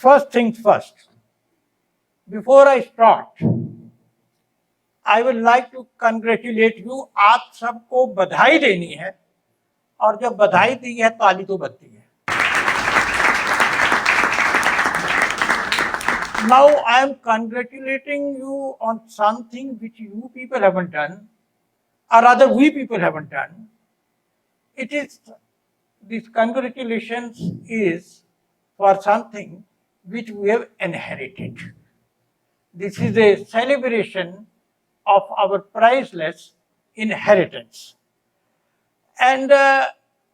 First things first, before I start, I would like to congratulate you. आप सबको बधाई देनी है और जब बधाई दी है ताली तो बजती है. Now I am congratulating you on something which you people haven't done, or rather we people haven't done. It is, this congratulations is for something which we have inherited. This is a celebration of our priceless inheritance. And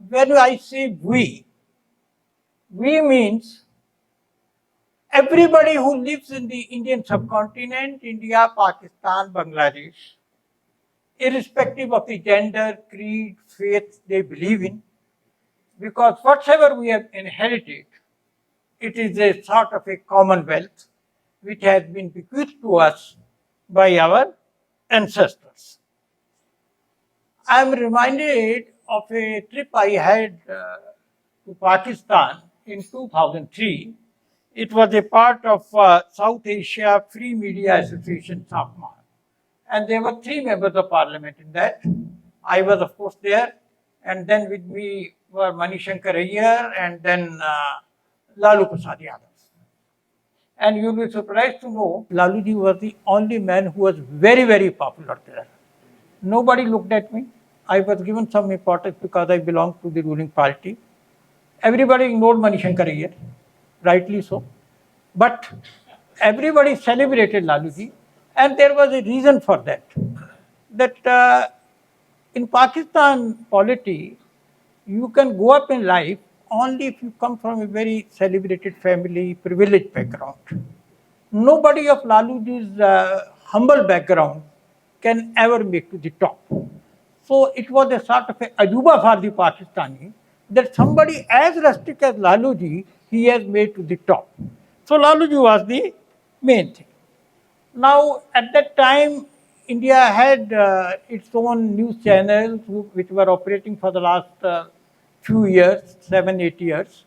when I say we means everybody who lives in the Indian subcontinent, India, Pakistan, Bangladesh, irrespective of the gender, creed, faith they believe in, because whatever we have inherited, it is a sort of a commonwealth which has been bequeathed to us by our ancestors. I am reminded of a trip I had to Pakistan in 2003. It was a part of South Asia Free Media Association, SAFMA. And there were 3 members of parliament in that. I was, of course, there. And then with me were Manishankar Iyer and then Lalu Prasad Yadav. And you'll be surprised to know, Laluji was the only man who was very, very popular there. Nobody looked at me. I was given some importance because I belonged to the ruling party. Everybody ignored Manishankar Iyer, rightly so. But everybody celebrated Laluji, and there was a reason for that. That in Pakistan polity, you can go up in life only if you come from a very celebrated family, privileged background. Nobody of Laluji's humble background can ever make to the top. So it was a sort of a ajuba for the Pakistani that somebody as rustic as Laluji, he has made to the top. So Laluji was the main thing. Now at that time, India had its own news channels which were operating for the last few years, 7, 8 years.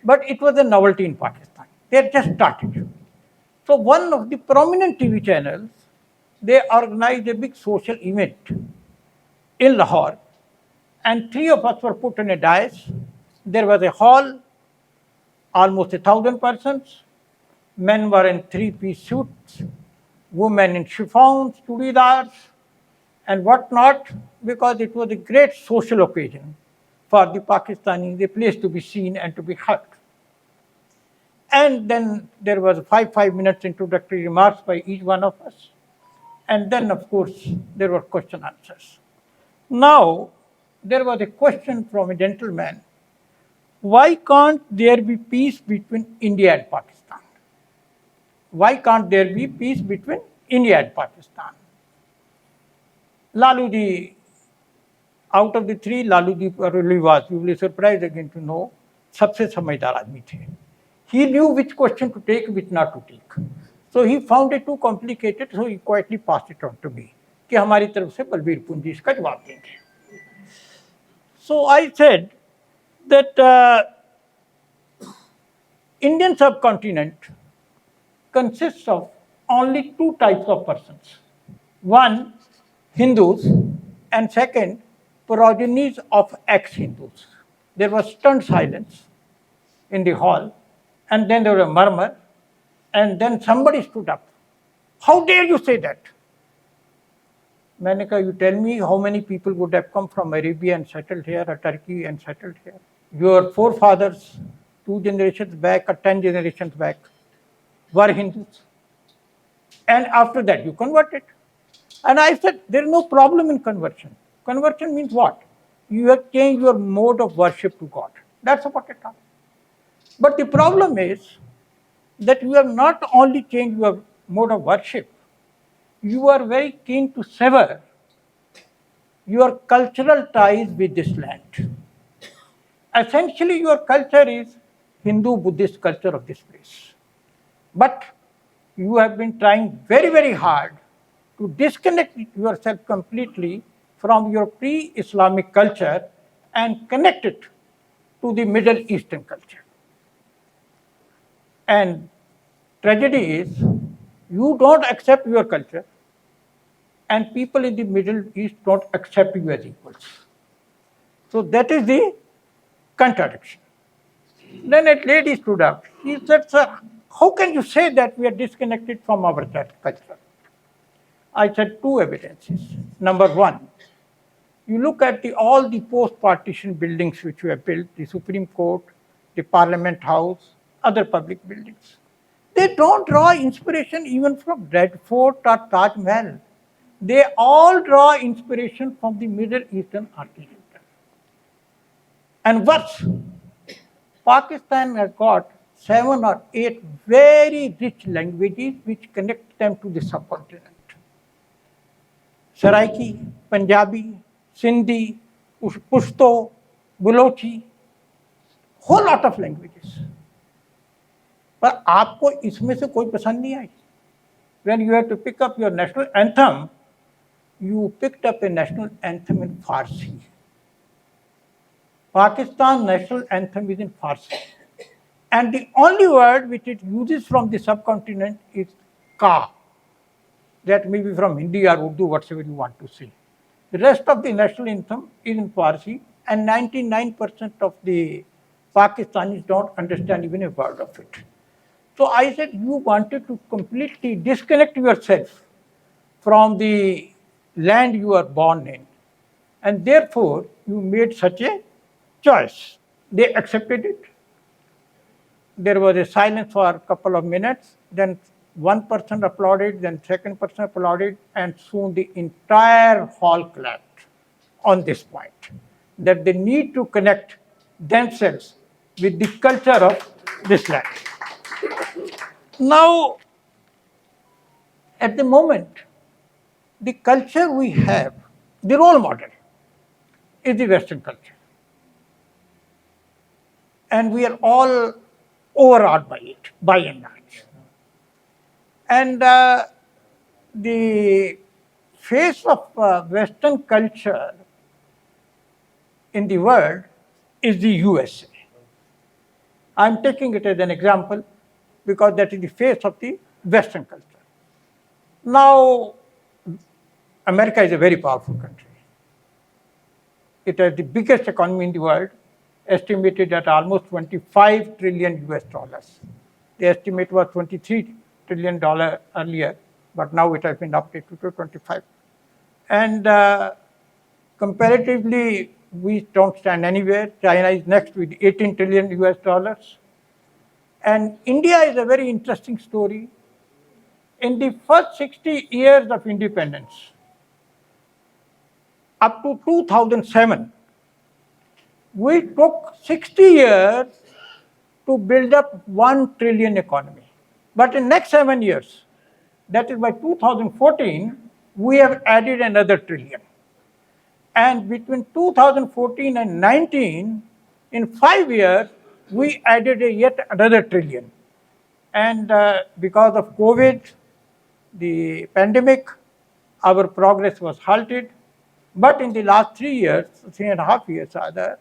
But it was a novelty in Pakistan. They had just started. So one of the prominent TV channels, they organized a big social event in Lahore, and 3 of us were put in a dais. There was a hall, almost 1,000 persons. Men were in 3-piece suits, women in chiffons, chudidars, and whatnot, because it was a great social occasion for the Pakistanis, a place to be seen and to be heard. And then there was 5 minutes introductory remarks by each one of us. And then, of course, there were question answers. Now, there was a question from a gentleman. Why can't there be peace between India and Pakistan? Why can't there be peace between India and Pakistan? Laluji, out of the 3, Laluji really was, you will be surprised again to know, sabse samajhdar aadmi the. He knew which question to take, which not to take. So he found it too complicated, so he quietly passed it on to me. कि हमारी तरफ से बलबीर पुंज जी इसका जवाब देंगे. So I said that Indian subcontinent consists of only 2 types of persons. One, Hindus, and second, progenies of ex-Hindus. There was stunned silence in the hall, and then there was a murmur, and then somebody stood up. How dare you say that? मैंने कहा, you tell me how many people would have come from Arabia and settled here, or Turkey and settled here. Your forefathers, 2 generations back or 10 generations back, were Hindus. And after that, you converted. And I said, there is no problem in conversion. Conversion means what? You have changed your mode of worship to God. That's about it. But the problem is that you have not only changed your mode of worship, you are very keen to sever your cultural ties with this land. Essentially, your culture is Hindu-Buddhist culture of this place. But you have been trying very, very hard to disconnect yourself completely from your pre-Islamic culture and connect it to the Middle Eastern culture. And tragedy is you don't accept your culture, and people in the Middle East don't accept you as equals. So that is the contradiction. Then a lady stood up. She said, "Sir, how can you say that we are disconnected from our culture?" I said two evidences. Number one, you look at all the post-partition buildings which were built, the Supreme Court, the Parliament House, other public buildings. They don't draw inspiration even from Red Fort or Taj Mahal. They all draw inspiration from the Middle Eastern architecture. And worse, Pakistan has got 7 or 8 very rich languages which connect them to the subcontinent. Saraiki, Punjabi, Sindhi, Pushto, Balochi, whole lot of languages. पर आपको इसमें से कोई पसंद नहीं आई. When you have to pick up your national anthem, you picked up a national anthem in Farsi. Pakistan's national anthem is in Farsi. And the only word which it uses from the subcontinent is ka. That may be from Hindi or Urdu, whatever you want to say. The rest of the national anthem is in Farsi, and 99% of the Pakistanis don't understand even a word of it. So I said, you wanted to completely disconnect yourself from the land you are born in, and therefore you made such a choice. They accepted it. There was a silence for a couple of minutes, then one person applauded, then second person applauded, and soon the entire hall clapped on this point, that they need to connect themselves with the culture of this land. Now, at the moment, the culture we have, the role model, is the Western culture. And we are all overawed by it, by and large. And the face of Western culture in the world is the USA. I'm taking it as an example because that is the face of the Western culture. Now, America is a very powerful country. It has the biggest economy in the world, estimated at almost 25 trillion US dollars. The estimate was $23 trillion earlier, but now it has been updated to 25. And comparatively, we don't stand anywhere. China is next with 18 trillion US dollars. And India is a very interesting story. In the first 60 years of independence, up to 2007, we took 60 years to build up 1 trillion economy. But in next 7 years, that is by 2014, we have added another trillion. And between 2014 and 19, in 5 years, we added yet another trillion. And because of COVID, the pandemic, our progress was halted. But in the last 3 years, 3.5 years rather,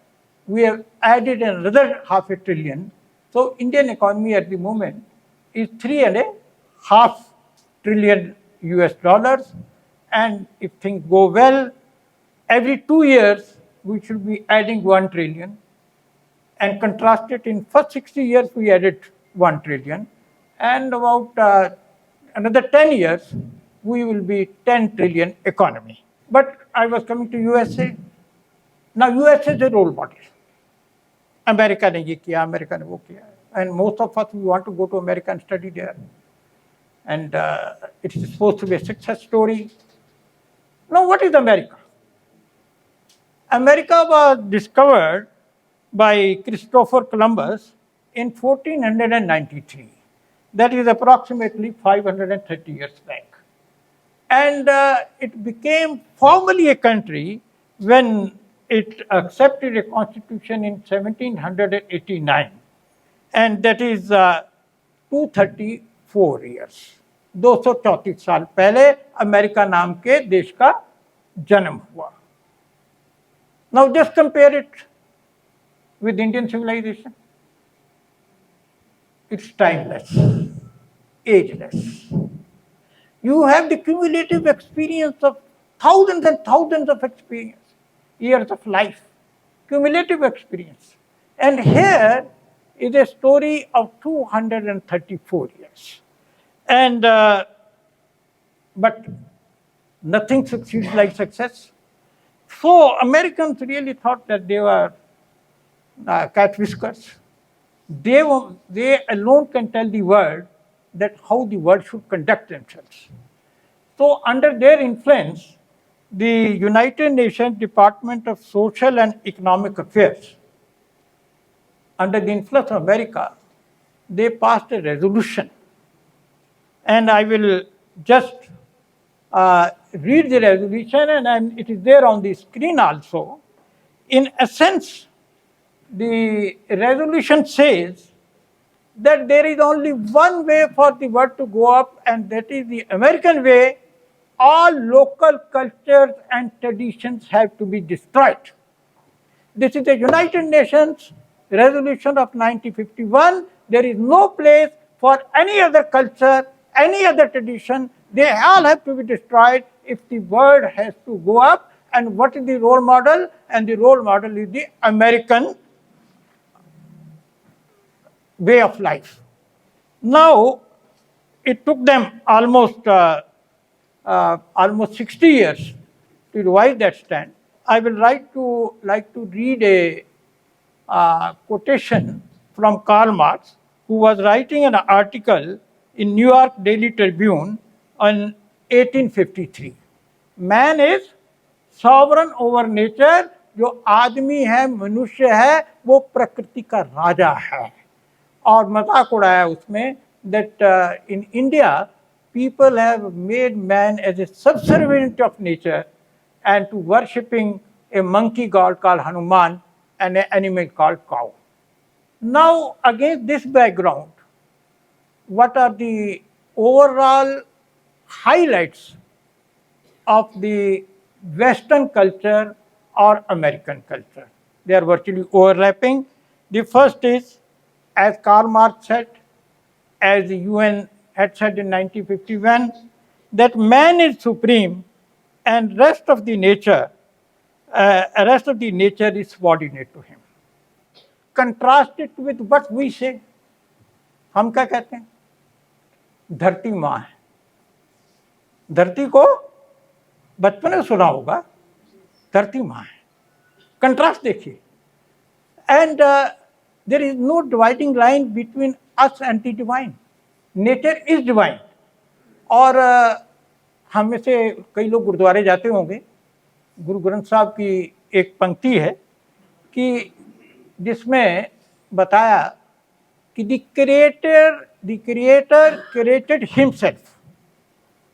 we have added another half a trillion. So Indian economy at the moment is 3.5 trillion US dollars. And if things go well, every 2 years, we should be adding 1 trillion. And contrast it, in first 60 years, we added 1 trillion. And about another 10 years, we will be 10 trillion economy. But I was coming to USA. Now USA is a role model. America ने ये किया, America ने वो किया. And most of us, we want to go to America and study there. And it is supposed to be a success story. Now, what is America? America was discovered by Christopher Columbus in 1493. That is approximately 530 years back. And it became formally a country when it accepted a constitution in 1789. And that is 234 years. 234 साल पहले America नाम के देश का जन्म हुआ. Now just compare it with Indian civilization. It's timeless, ageless. You have the cumulative experience of thousands and thousands of experience, years of life, cumulative experience. And here is a story of 234 years. And but nothing succeeds like success. So Americans really thought that they were cat whiskers. They alone can tell the world that how the world should conduct themselves. So under their influence, the United Nations Department of Social and Economic Affairs, under the influence of America, they passed a resolution. And I will just read the resolution, and it is there on the screen also. In essence, the resolution says that there is only one way for the world to go up, and that is the American way. All local cultures and traditions have to be destroyed. This is the United Nations resolution of 1951. There is no place for any other culture, any other tradition. They all have to be destroyed if the world has to go up. And what is the role model? And the role model is the American way of life. Now, it took them almost 60 years to revise that stand. I will like to read a quotation from Karl Marx, who was writing an article in New York Daily Tribune in 1853. Man is sovereign over nature. जो आदमी है, मनुष्य है, वो प्रकृति का राजा है. और मजाक उड़ाया उसमें that in India people have made man as a subservient of nature and to worshipping a monkey god called Hanuman and an animal called cow. Now, against this background, what are the overall highlights of the Western culture or American culture? They are virtually overlapping. The first is, as Karl Marx said, as the UN had said in 1951, that man is supreme and rest of the nature is subordinate to him. Contrast it with what we say. हम क्या कहते हैं? धरती माँ है. धरती को बचपन में सुना होगा, धरती माँ है. कंट्रास्ट देखिए. And there is no dividing line between us and the divine. Nature is divine. और हम में से कई लोग गुरुद्वारे जाते होंगे. गुरु ग्रंथ साहब की एक पंक्ति है कि जिसमें बताया कि the creator created himself.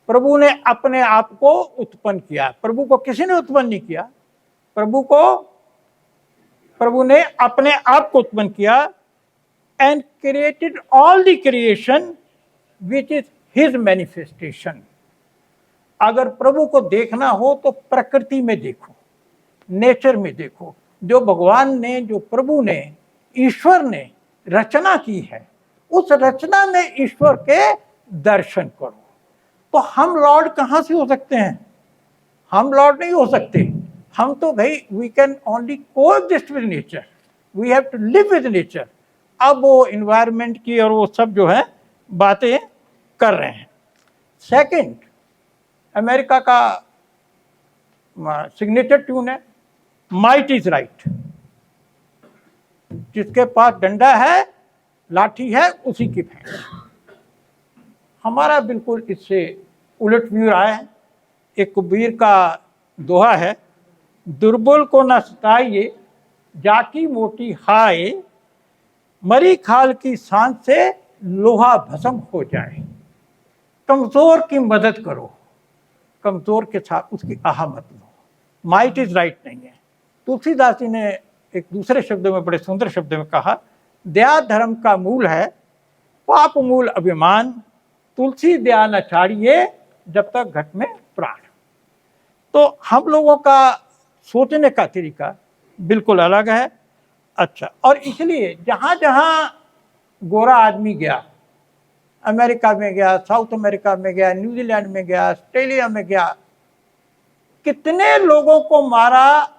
प्रभु ने अपने आप को उत्पन्न किया. प्रभु को किसी ने उत्पन्न नहीं किया. प्रभु ने अपने आप को उत्पन्न किया. And created all the creation which is his manifestation. अगर प्रभु को देखना हो तो प्रकृति में देखो, नेचर में देखो. जो भगवान ने, जो प्रभु ने, ईश्वर ने रचना की है, उस रचना में ईश्वर के दर्शन करो. तो हम लॉर्ड कहाँ से हो सकते हैं? हम लॉर्ड नहीं हो सकते. हम तो भाई we can only coexist with nature. We have to live with nature. अब वो इन्वायरमेंट की और वो सब जो है बातें कर रहे हैं. सेकंड, अमेरिका का सिग्नेचर ट्यून है, माइट इज राइट. जिसके पास डंडा है, लाठी है, उसी की भैंस. हमारा बिल्कुल इससे उलट व्यू रहा है. एक कबीर का दोहा है, दुर्बल को न सताइए, जाकी मोटी हाय, मरी खाल की सांस से लोहा भस्म हो जाए. कमजोर की मदद करो, कमजोर के साथ उसकी आह मत लो. माइट इज राइट नहीं है. तुलसीदास जी ने एक दूसरे शब्दों में, बड़े सुंदर शब्दों में कहा, दया धर्म का मूल है, पाप मूल अभिमान, तुलसी दया न छाड़िए जब तक घट में प्राण. तो हम लोगों का सोचने का तरीका बिल्कुल अलग है. अच्छा, और इसलिए जहाँ जहाँ गोरा आदमी गया, अमेरिका में गया, साउथ अमेरिका में गया, न्यूजीलैंड में गया, ऑस्ट्रेलिया में गया, कितने लोगों को मारा,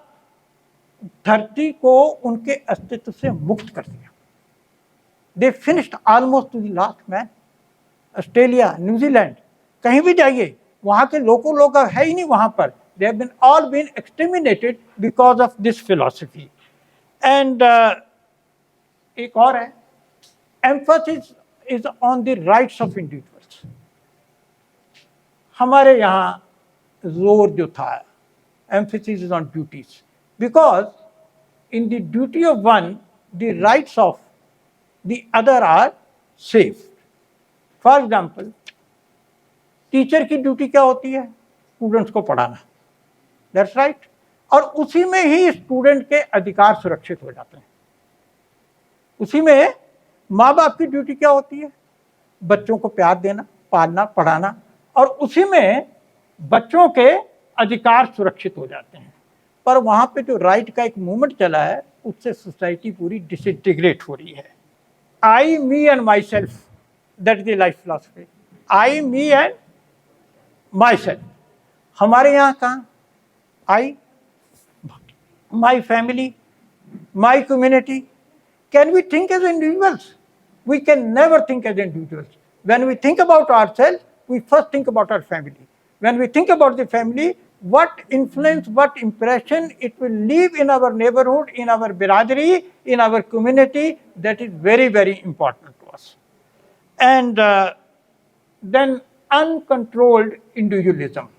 धरती को उनके अस्तित्व से मुक्त कर दिया। They finished almost two the last man. Australia, New Zealand, कहीं भी जाइए वहां के लोग है ही नहीं वहां पर। They have been all been exterminated because of this philosophy. And एक और है, emphasis is on the rights of individuals. हमारे यहाँ जोर जो था, emphasis is on duties, because in the duty of one, the rights of the other are safe. For example, teacher की duty क्या होती है? स्टूडेंट्स को पढ़ाना, दैट्स राइट। और उसी में ही स्टूडेंट के अधिकार सुरक्षित हो जाते हैं। उसी में माँ बाप की ड्यूटी क्या होती है? बच्चों को प्यार देना, पालना, पढ़ाना, और उसी में बच्चों के अधिकार सुरक्षित हो जाते हैं। पर वहां पे जो राइट का एक मूवमेंट चला है, उससे सोसाइटी पूरी डिसइंटीग्रेट हो रही है। I, me and myself, that is the life philosophy. I, me and myself. हमारे यहाँ कहाँ I, my family, my community. Can we think as individuals? We can never think as individuals. When we think about ourself, we first think about our family. When we think about the family, what influence, what impression it will leave in our neighborhood, in our biradari, in our community, that is very, very important to us. And then uncontrolled individualism.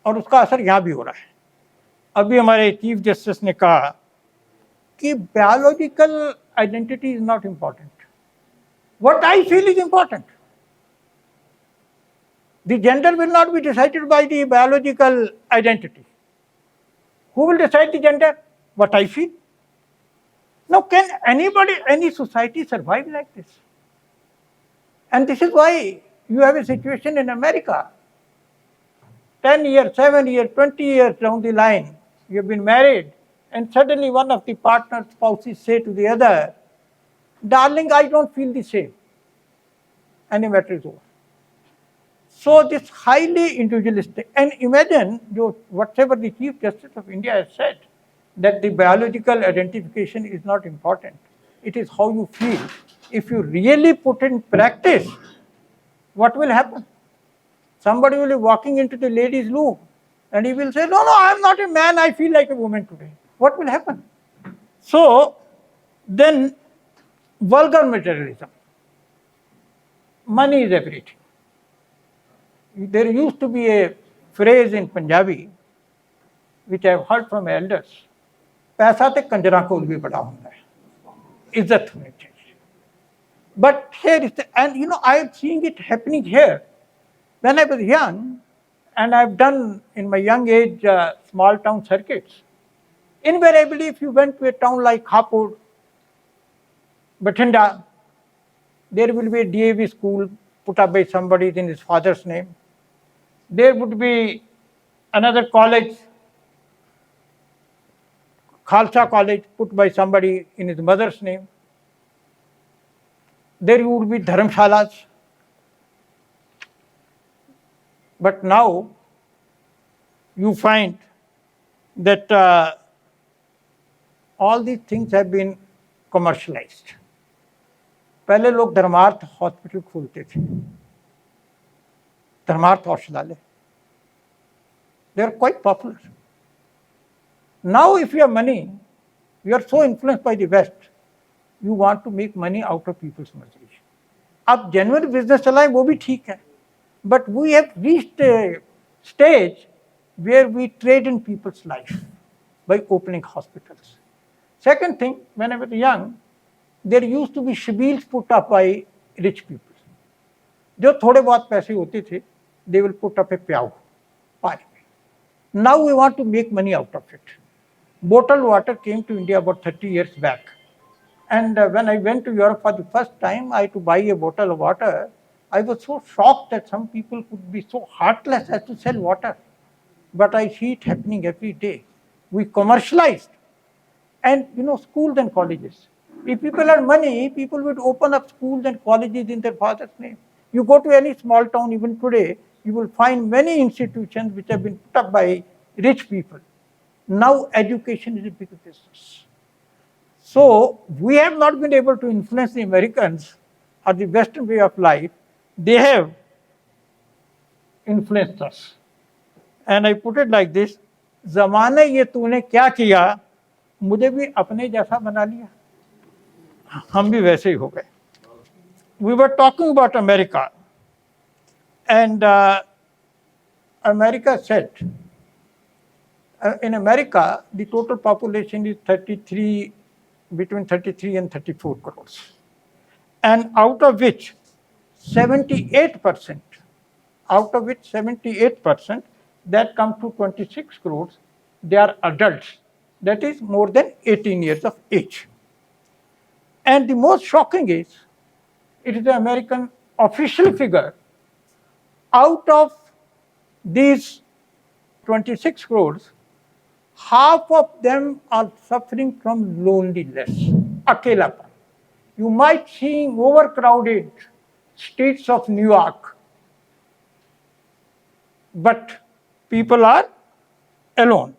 और उसका असर यहाँ भी हो रहा है। अभी हमारे चीफ जस्टिस ने कहा कि biological identity is not important. What I feel is important. The gender will not be decided by the biological identity. Who will decide the gender? What I feel. Now, can anybody, any society survive like this? And this is why you have a situation in America. 10 years, 7 years, 20 years down the line, you have been married, and suddenly one of the partner spouses say to the other, darling, I don't feel the same. And the matter is over. So this highly individualistic, and imagine whatever the Chief Justice of India has said, that the biological identification is not important. It is how you feel. If you really put in practice, what will happen? Somebody will be walking into the ladies' room and he will say, no, I am not a man, I feel like a woman today. What will happen? So then vulgar materialism. Money is everything. There used to be a phrase in Punjabi, which I have heard from elders, पैसा ते कंजरा कोल भी बड़ा होता है, इज्जत होनी चाहिए. But here is and I am seeing it happening here. When I was young, and I have done in my young age small town circuits, invariably if you went to a town like Hapur, Bathinda, there will be a DAV school put up by somebody in his father's name. There would be another college, Khalsa College, put by somebody in his mother's name. There would be dharamshalas. But now you find that all these things have been commercialized. पहले लोग धर्मार्थ hospital खोलते थे, धर्मार्थ औषधालय. They are quite popular. Now if you have money, you are so influenced by the West, you want to make money out of people's misery. अब genuine business चलाएं वो भी ठीक है, but we have reached a stage where we trade in people's life by opening hospitals. Second thing, when I was young, there used to be shibils put up by rich people. जो थोड़े बहुत पैसे होते थे, they will put up a प्याऊ पानी में. Now we want to make money out of it. Bottled water came to India about 30 years back. And when I went to Europe for the first time, I had to buy a bottle of water. I was so shocked that some people could be so heartless as to sell water. But I see it happening every day. We commercialized. And schools and colleges. If people had money, people would open up schools and colleges in their father's name. You go to any small town even today, you will find many institutions which have been put up by rich people. Now education is a big business. So we have not been able to influence the Americans or the Western way of life. They have influenced us. And I put it like this, ज़माने ये तूने क्या किया, मुझे भी अपने जैसा बना लिया, हम भी वैसे ही हो गए. We were talking about America, and America said, in America, the total population is between 33 and 34 crores. And out of which 78%, that comes to 26 crores, they are adults. That is more than 18 years of age. And the most shocking is, it is the American official figure, out of these 26 crores, half of them are suffering from loneliness, akelapan. You might see overcrowded streets of New York, but people are alone.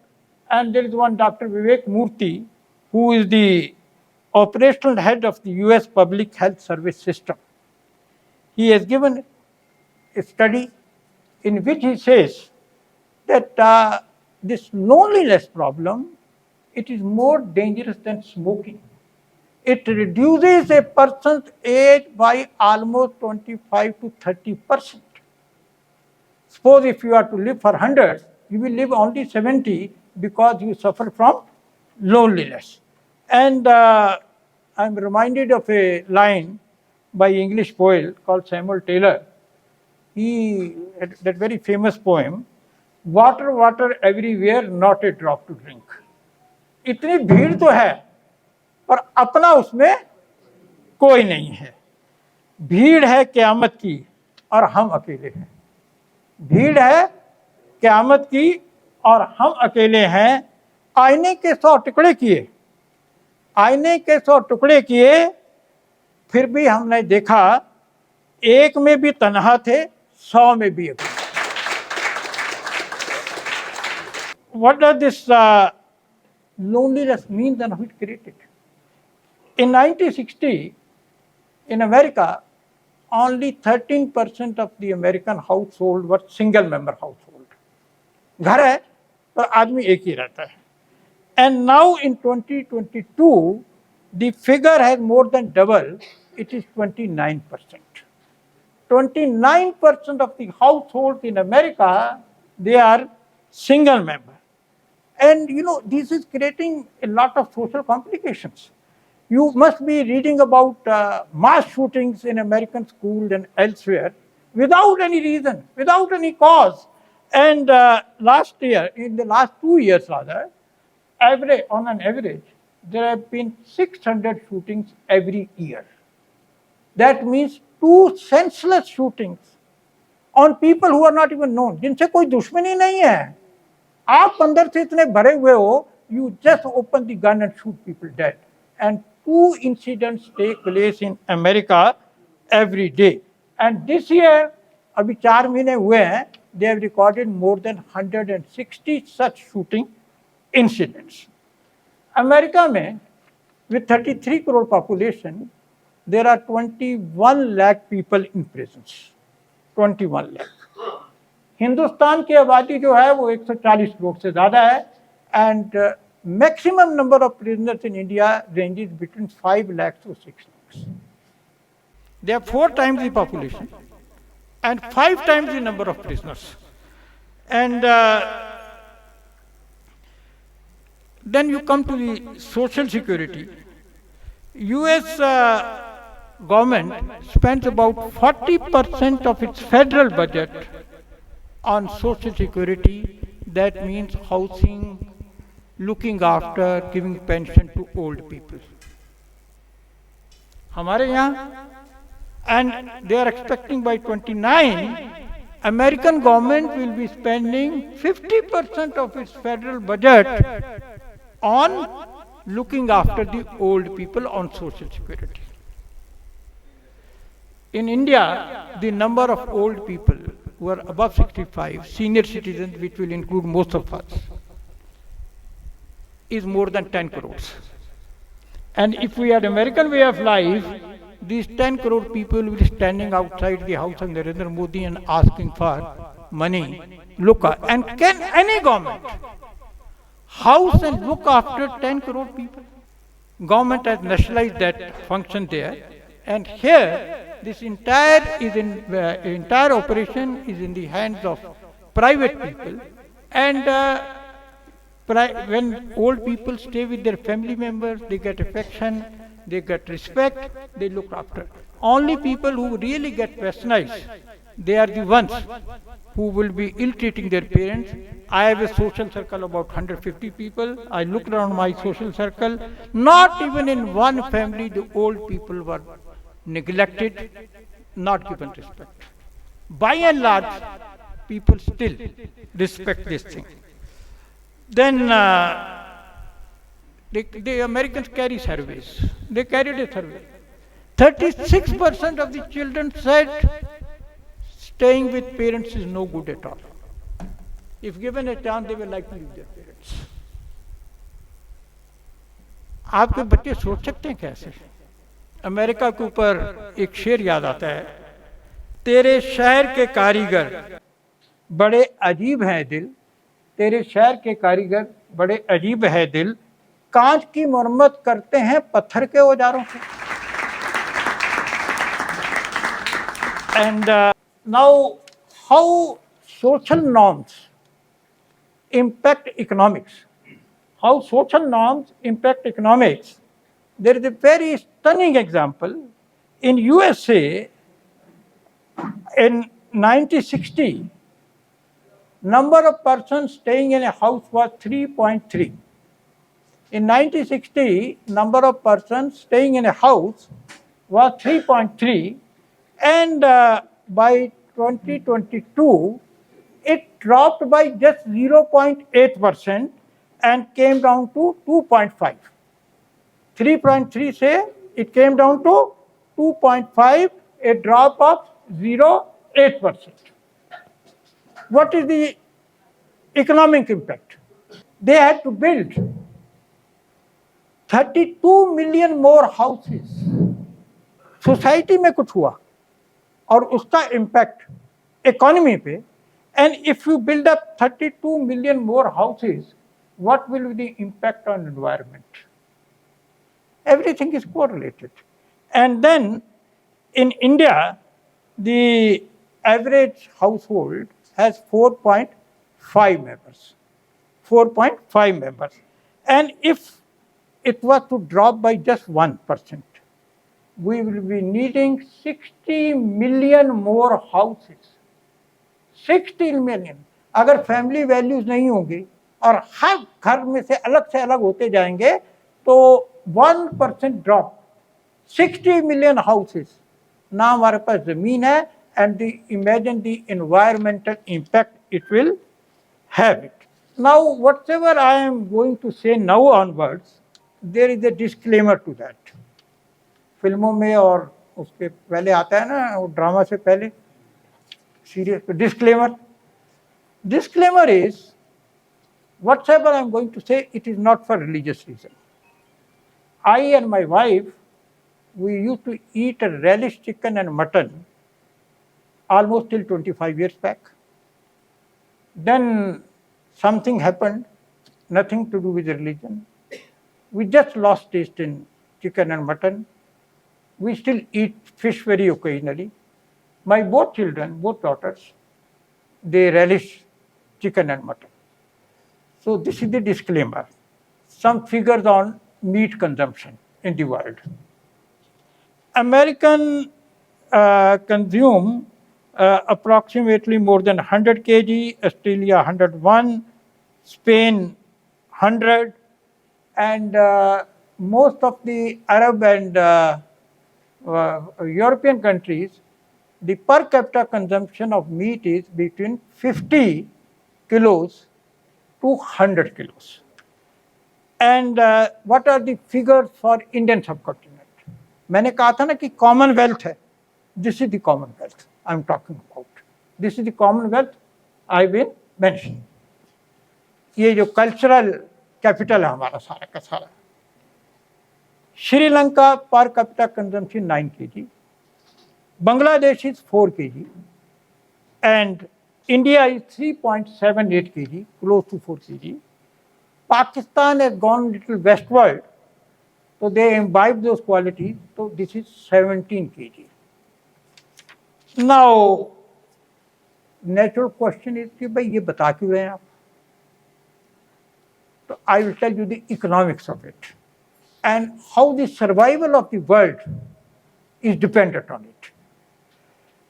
And there is one Dr. Vivek Murthy, who is the operational head of the US Public Health Service System. He has given a study in which he says that this loneliness problem, it is more dangerous than smoking. It reduces a person's age by almost 25 to 30%. Suppose if you are to live for 100, you will live only 70 because you suffer from loneliness. And I'm reminded of a line by English poet called Samuel Taylor. He had that very famous poem, water, water everywhere, not a drop to drink. इतनी भीड़ तो है, पर अपना उसमें कोई नहीं है. भीड़ है क़यामत की और हम अकेले हैं. भीड़ है क़यामत की और हम अकेले हैं. आईने के 100 टुकड़े किए, आईने के 100 टुकड़े किए, फिर भी हमने देखा एक में भी तन्हा थे, 100 में भी अकेले. What does this loneliness mean and how it created? In 1960, in America, only 13% of the American household were single-member household. घर है पर आदमी एक ही रहता है. And now in 2022, the figure has more than doubled. It is 29%. 29% of the households in America, they are single-member. And you know, this is creating a lot of social complications. You must be reading about mass shootings in American schools and elsewhere without any reason, without any cause. And last year, in the last 2 years rather, on an average, there have been 600 shootings every year. That means 2 senseless shootings on people who are not even known, जिनसे कोई दुश्मनी नहीं है. आप अंदर से इतने भरे हुए हो, you just open the gun and shoot people dead. And 2 incidents take place in America every day. And this year, अभी 4 महीने हुए हैं, they have recorded more than 160 such shooting incidents. America में, with 33 crore population, there are 21 lakh people in prisons. 21 lakh. Hindustan की आबादी जो है वो 140 करोड़ से ज़्यादा है. And maximum number of prisoners in India ranges between 5 lakhs to 6 lakhs. They are 4 times the population and 5 times the number of prisoners. And then you come to the social security. US government spends about 40% of its federal budget on social security. That means housing, looking after, giving pension to old people. हमारे यहाँ, and they are expecting by 29, American government will be spending 50% of its federal budget on looking after the old people on social security. In India, the number of old people who are above 65, senior citizens, which will include most of us, is more than 10 crores. And if we had American way of life, these 10 crore people will be standing outside the house of Narendra Modi and asking for money. And can any government house and look after 10 crore people? Government has nationalized that function there. And here, this entire operation is in the hands of private people. And when old people stay with their family members, they get affection, they get respect, they look after. Only people who really get westernized, they are the ones who will be ill-treating their parents. I have a social circle of about 150 people. I looked around my social circle. Not even in one family the old people were neglected, not given respect. By and large, people still respect this thing. Then the Americans carry surveys. They carried a survey. 36% of the children said staying with parents is no good at all. If given a chance, they will like to leave their parents. आपके बच्चे सोच सकते हैं कैसे? America के ऊपर एक शेर याद आता है, तेरे शहर के कारीगर बड़े अजीब हैं दिल, तेरे शहर के कारीगर बड़े अजीब है दिल, कांच की मरम्मत करते हैं पत्थर के औजारों से. And now, how social norms impact economics? How social norms impact economics? There is a very stunning example. In USA, in 1960, number of persons staying in a house was 3.3. In 1960, number of persons staying in a house was 3.3, and by 2022, it dropped by just 0.8% and came down to 2.5. 3.3 say it came down to 2.5, a drop of 0.8%. What is the economic impact? They had to build 32 million more houses. Society में कुछ हुआ और उसका impact economy पे. And if you build up 32 million more houses, what will be the impact on environment? Everything is correlated. And then in India, the average household has 4.5 members. 4.5 members. And if it was to drop by just 1%, we will be needing 60 million more houses. 60 million. अगर family values नहीं होंगी और हर घर में से अलग होते जाएंगे तो 1% ड्रॉप, 60 million houses. ना हमारे पास जमीन है, and imagine the environmental impact it will have it. Now, whatever I am going to say now onwards, there is a disclaimer to that. फिल्मों में और उसके पहले आता है ना, वो ड्रामा से पहले serious disclaimer. Disclaimer is, whatever I am going to say, it is not for religious reason. I and my wife, we used to eat a relish chicken and mutton almost till 25 years back. Then something happened, nothing to do with religion. We just lost taste in chicken and mutton. We still eat fish very occasionally. My both children, both daughters, they relish chicken and mutton. So this is the disclaimer. Some figures on meat consumption in the world. American consume approximately more than 100 kg, Australia 101, Spain 100, and most of the Arab and European countries, the per capita consumption of meat is between 50 kilos to 100 kilos. And what are the figures for Indian subcontinent? मैंने कहा था ना कि Commonwealth है. This is the commonwealth I am talking about. This is the commonwealth I have been mentioning. ये जो cultural capital है हमारा सारा का सारा. Sri Lanka per capita consumption 9 kg, Bangladesh is 4 kg, and India is 3.78 kg, close to 4 kg. Pakistan has gone little westward, so they imbibe those qualities, so this is 17 kg. Now, natural question is कि भाई ये बता क्यों रहे हैं आप? So I will tell you the economics of it and how the survival of the world is dependent on it.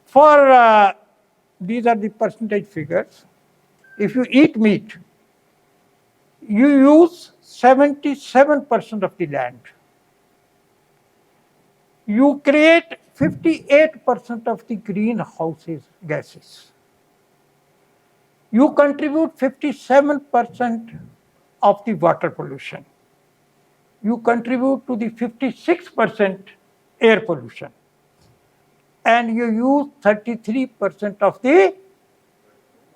For these are the percentage figures. If you eat meat, you use 77% of the land. You create 58% of the greenhouse gases. You contribute 57% of the water pollution. You contribute to the 56% air pollution. And you use 33% of the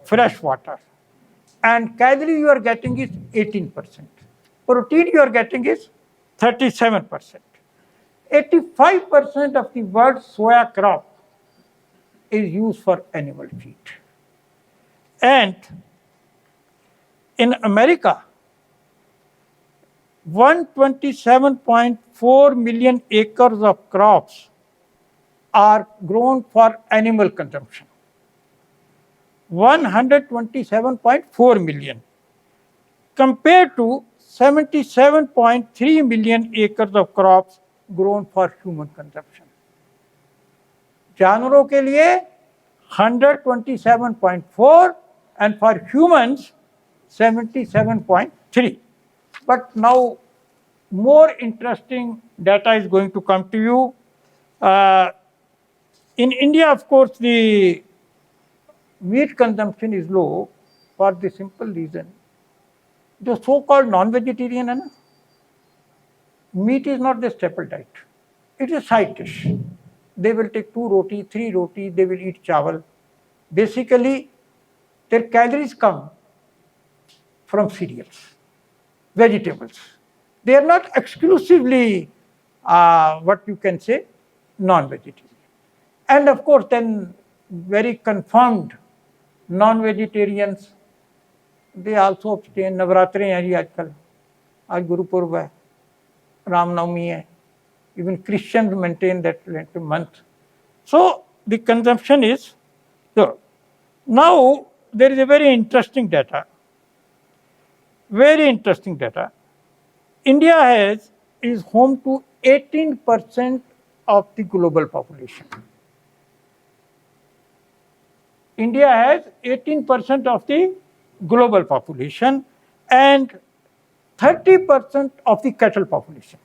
fresh water. And calorie you are getting is 18%. Protein you are getting is 37%. 85% of the world's soya crop is used for animal feed. And in America, 127.4 million acres of crops are grown for animal consumption. 127.4 million compared to 77.3 million acres of crops grown for human consumption. जानवरों के लिए 127.4 and for humans 77.3. But now more interesting data is going to come to you. In India, of course, the meat consumption is low for the simple reason. The so-called non-vegetarian, है ना, meat is not the staple diet. It is a side dish. They will take 2 roti, 3 roti, they will eat chawal. Basically, their calories come from cereals, vegetables. They are not exclusively, what you can say, non-vegetarian. And of course, then very confirmed non-vegetarians, they also abstain. नवरात्रे हैं जी आजकल, आज गुरुपुर्ब है, रामनवमी है. Even Christians maintain that month. So the consumption is there. Now there is a very interesting data. Very interesting data. India is home to 18% of the global population. India has 18% of the global population and 30% of the cattle population.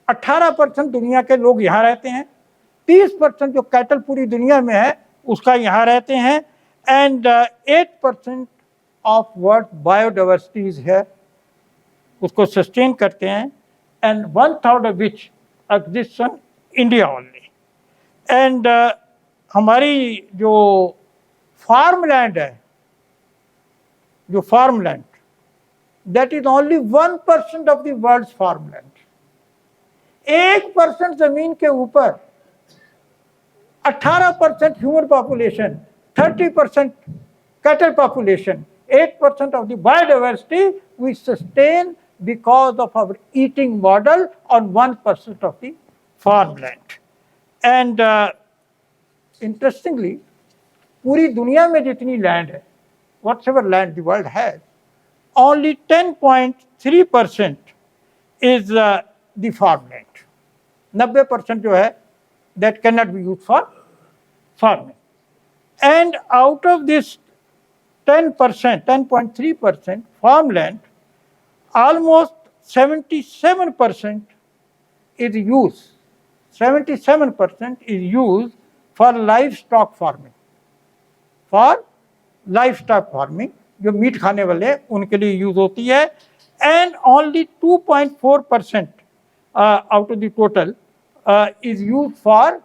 18% दुनिया के लोग यहाँ रहते हैं, 30% जो cattle पूरी दुनिया में है उसका यहाँ रहते हैं, and 8% of what biodiversity is here उसको सस्टेन करते हैं, and 1/3 of which exists in India only. And हमारी जो फार्मलैंड है, जो farmland, that is only 1% of the world's farmland. 1% जमीन के ऊपर 18% human population, 30% cattle population, 8% of the biodiversity we sustain because of our eating model on 1% of the farmland. And interestingly, पूरी दुनिया में जितनी लैंड है, whatever land the world has, only 10.3% is the farmland. 90% जो है that cannot be used for farming. And out of this 10%, 10.3% farmland, almost 77% is used. 77% is used for livestock farming. For livestock farming, जो meet खाने वाले उनके लिए use होती है. and only 2.4% out of the total is used for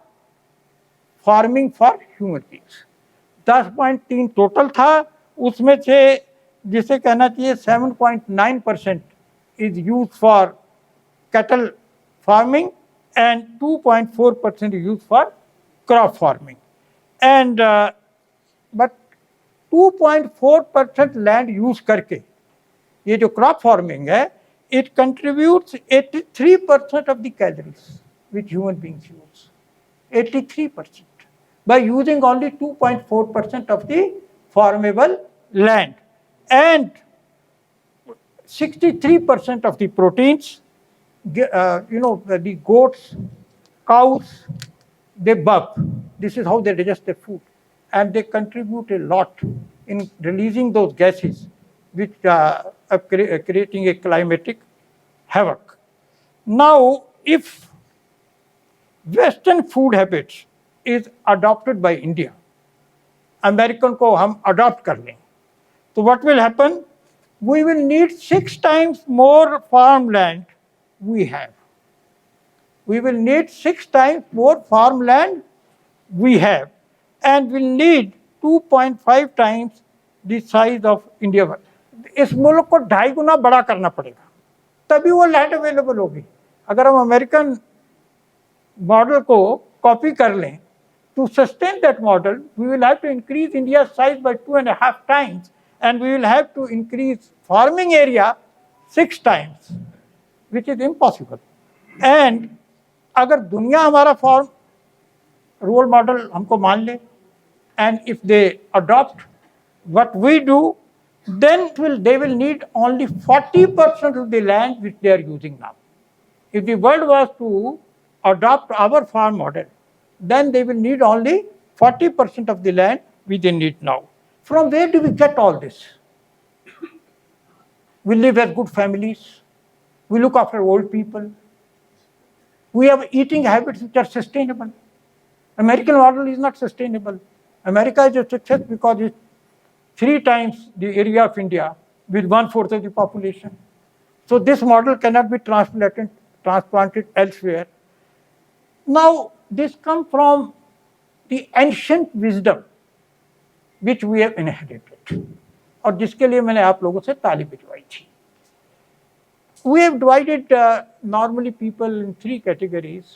farming for human beings. 10.3 total था, उसमें से जिसे कहना चाहिए 7.9% is use for cattle farming and 2.4% use for crop farming. And but 2.4% land use करके ये जो क्रॉप फार्मिंग है, it contributes 83% of the calories which human beings use, 83%, by using only 2.4% of the farmable land, and 63% of the proteins, the goats, cows, they burp. This is how they digest their food, and they contribute a lot in releasing those gases which are creating a climatic havoc. Now, if Western food habits is adopted by India, American को हम adopt कर लें, तो what will happen? We will need 6 times more farmland we have. We will need 6 times more farmland we have, and will need 2.5 times the size of India. इस मुल्क को 2.5 गुना बड़ा करना पड़ेगा, तभी वो लैंड अवेलेबल होगी। अगर हम अमेरिकन मॉडल को कॉपी कर लें, to sustain that model, we will have to increase India's size by 2.5 times, and we will have to increase farming area 6 times, which is impossible. And अगर दुनिया हमारा form role model हमको मान ले, and if they adopt what we do, then they will need only 40% of the land which they are using now. If the world was to adopt our farm model, then they will need only 40% of the land which they need now. From where do we get all this? We live as good families. We look after old people. We have eating habits which are sustainable. American model is not sustainable. America is a success because it's 3 times the area of India with 1/4 of the population. So this model cannot be transplanted elsewhere. Now, this comes from the ancient wisdom which we have inherited, और जिसके लिए मैंने आप लोगों से ताली भिजवाई थी. We have divided normally people in 3 categories.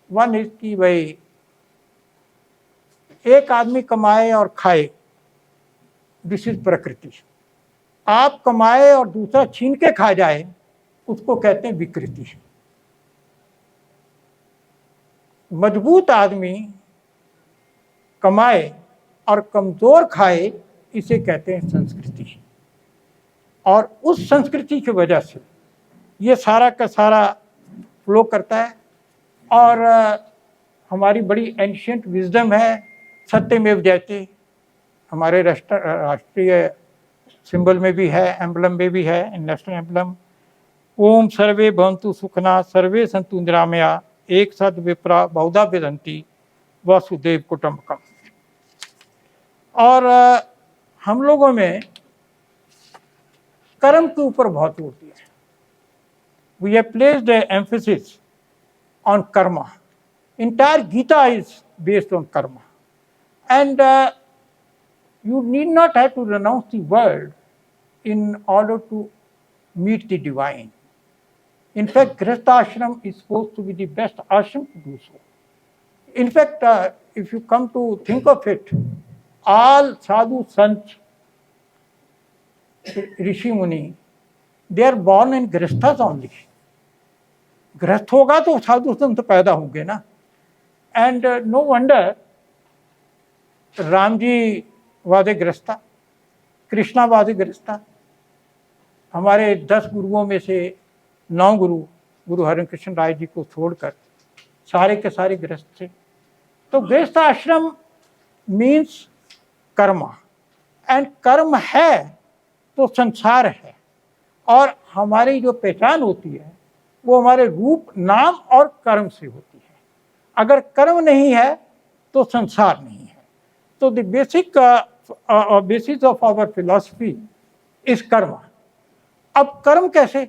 One is कि भाई एक आदमी कमाए और खाए, दिस इज प्रकृति. आप कमाए और दूसरा छीन के खा जाए, उसको कहते हैं विकृति. मजबूत आदमी कमाए और कमजोर खाए, इसे कहते हैं संस्कृति. और उस संस्कृति की वजह से ये सारा का सारा फ्लो करता है. और हमारी बड़ी एंशिएंट विजडम है, सत्यमेव जयते. हमारे राष्ट्रीय सिंबल में भी है, एम्बलम में भी है, नेशनल एम्बलम. ओम सर्वे भवन्तु सुखना सर्वे सन्तु निरामया एक सद विप्रा बहुधा विदन्ति वसुदेव कुटुम्बकम. और हम लोगों में कर्म के ऊपर बहुत जोर दिया है. We have placed emphasis on karma. Entire Gita is based on karma. And you need not have to renounce the world in order to meet the divine. In fact, Grihastha ashram is supposed to be the best ashram to do so. In fact, if you come to think of it, all sadhu, sant, rishi, muni, they are born in Grihasthas only. गृहस्थ होगा तो साधु संत पैदा होंगे ना. And no wonder Ram ji was a grihastha, Krishna was a grihastha. हमारे 10 गुरुओं में से 9 गुरु हरिकृष्ण राय जी को छोड़कर सारे के सारे गृहस्थ थे. तो गृहस्थ आश्रम मीन्स कर्मा. एंड कर्म है तो संसार है. और हमारी जो पहचान होती है वो हमारे रूप, नाम और कर्म से होती है. अगर कर्म नहीं है तो संसार नहीं है. तो the basic basis of our philosophy is karma. अब कर्म कैसे,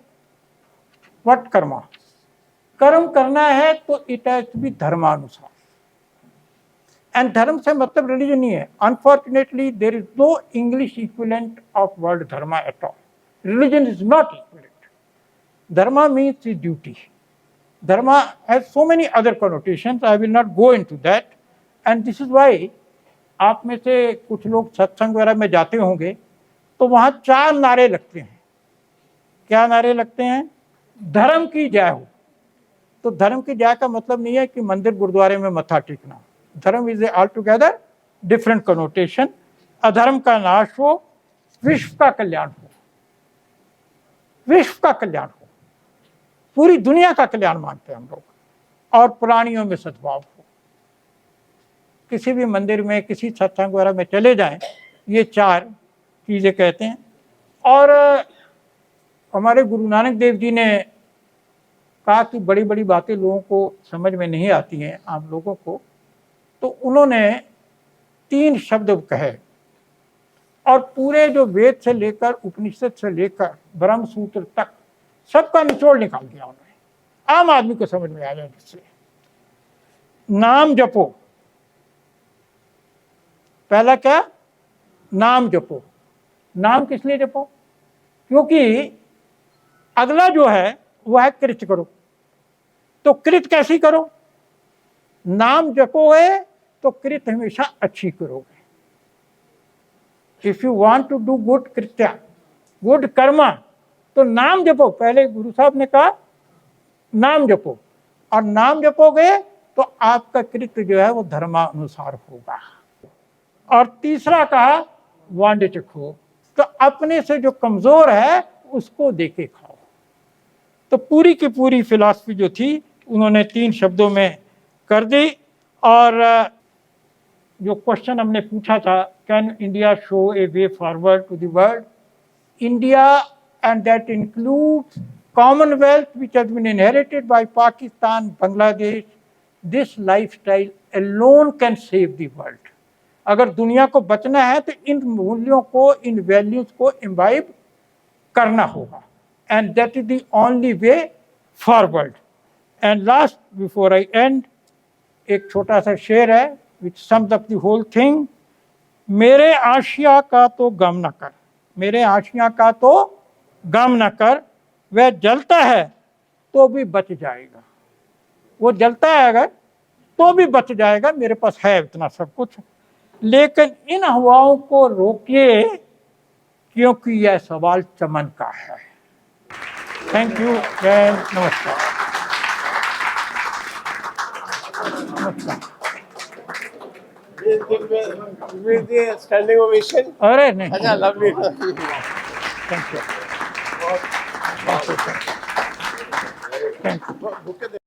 व्हाट कर्मा, कर्म करना है तो इट हैज टू बी धर्मानुसार। एंड धर्म से मतलब रिलीजन नहीं है। Unfortunately there is no English equivalent of word dharma at all. Religion is not equivalent. Dharma means is duty. Dharma has so many other connotations, I will not go into that. And this is why आप में से कुछ लोग सत्संग वगैरह में जाते होंगे तो वहां 4 नारे लगते हैं। क्या नारे लगते हैं? धर्म की जय हो। तो धर्म की जय का मतलब नहीं है कि मंदिर गुरुद्वारे में मत्था टेकना। धर्म is a all together different connotation. अधर्म का नाश हो, विश्व का कल्याण हो, विश्व का कल्याण हो, पूरी दुनिया का कल्याण मानते हैं हम लोग, और प्राणियों में सद्भाव हो। किसी भी मंदिर में, किसी सत्संग वगैरह में चले जाएं, ये 4 चीजें कहते हैं। और हमारे गुरु नानक देव जी ने कहा कि बड़ी बड़ी बातें लोगों को समझ में नहीं आती हैं, आम लोगों को, तो उन्होंने 3 शब्द कहे, और पूरे जो वेद से लेकर, उपनिषद से लेकर ब्रह्म सूत्र तक सबका निचोड़ निकाल दिया उन्होंने, आम आदमी को समझ में आ जाए जिससे। नाम जपो। पहला क्या? नाम जपो। नाम किस लिए जपो? क्योंकि अगला जो है वह है कृत्य करो। तो कृत्य कैसी करो? नाम जपोगे तो कृत्य हमेशा अच्छी करोगे। If you want to do good कृत्या, गुड कर्मा, तो नाम जपो। पहले गुरु साहब ने कहा नाम जपो, और नाम जपोगे तो आपका कृत्य जो है वो धर्मानुसार होगा। और तीसरा कहा वांडे चखो, तो अपने से जो कमजोर है उसको देके खाओ। तो पूरी की पूरी फिलॉसफी जो थी उन्होंने 3 शब्दों में कर दी। और जो क्वेश्चन हमने पूछा था, can India show a way forward to the world? India, and that includes Commonwealth which has been inherited by Pakistan, Bangladesh, this lifestyle alone can save the world. अगर दुनिया को बचना है तो इन मूल्यों को, इन वैल्यूज को इम्बाइब करना होगा, and that is the only way forward. And last before I end, एक छोटा सा शेर है which sums up the whole thing. मेरे आशिया का तो गम न कर, मेरे आशिया का तो गम न कर, वह जलता है तो भी बच जाएगा। वो जलता है अगर तो भी बच जाएगा, मेरे पास है इतना सब कुछ। लेकिन इन हवाओं को रोकिए क्योंकि यह सवाल चमन का है। Thank you. जय, नमस्कार। Standing ovation. अरे नहीं, अच्छा, lovely. Thank you, thank you.